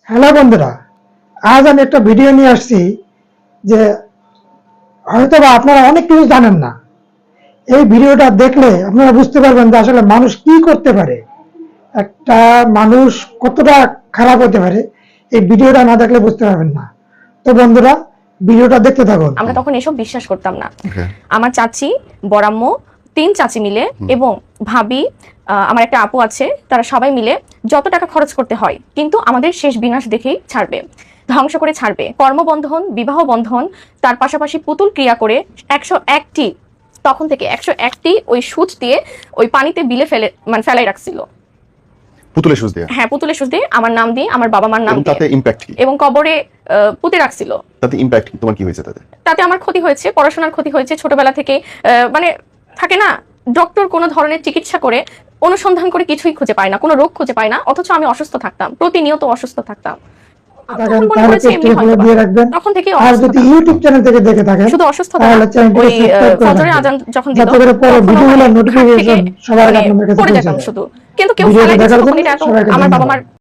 Hello বন্ধুরা, আজ আমি একটা ভিডিও নিয়ে আসছি যে হয়তোবা আপনারা অনেক কিছু জানেন না। এই ভিডিওটা দেখলে আপনারা বুঝতে পারবেন যে আসলে মানুষ কি করতে পারে, একটা মানুষ কতটা খারাপ হতে পারে। এই ভিডিওটা না দেখলে বুঝতে পারবেন না। তো বন্ধুরা, ভিডিওটা দেখতে থাকুন। আমরা তখন এসব বিশ্বাস করতাম না। আমার চাচি, বড়াম্মু, 3 চাচি মিলে এবং ভাবি, আমার একটা আপু আছে, তারা সবাই মিলে যত টাকা খরচ করতে হয় কিন্তু আমাদের শেষ বিনাশ দেখেই ছাড়বে, ধ্বংস করে ছাড়বে। কর্মবন্ধন, বিবাহ বন্ধন, তার পাশাপাশি পুতুল ক্রিয়া করে 101টি, তখন থেকে 101টি ওই সুচ দিয়ে ওই পানিতে বিলে ফেলাই রাখছিল। পুতুলের সুচ দিয়ে? হ্যাঁ, পুতুলের সুচ দিয়ে, আমার নাম দিয়ে, আমার বাবা মার নাম দিয়ে। তাতে ইমপ্যাক্ট কি? এবং কবরে পুঁতে রাখছিল। তাতে ইমপ্যাক্ট কি? তোমার কি হয়েছে তাতে? তাতে আমার ক্ষতি হয়েছে, পড়াশোনার ক্ষতি হয়েছে। ছোটবেলা থেকে মানে থাকে না, ডক্টর কোনো ধরনের চিকিৎসা করে অনুসন্ধান করে কিছুই খুঁজে পায় না, কোনো রোগ খুঁজে পায় না, অথচ আমি অসুস্থ থাকতাম, প্রতিনিয়ত অসুস্থ থাকতাম। তখন থেকে ইউটিউব চ্যানেল থেকে দেখে থাকেন, শুধু অসুস্থ ওই ফজরের আজান যখন দিত পড়ে যেতাম শুধু। কিন্তু কেউ আমার বাবা মার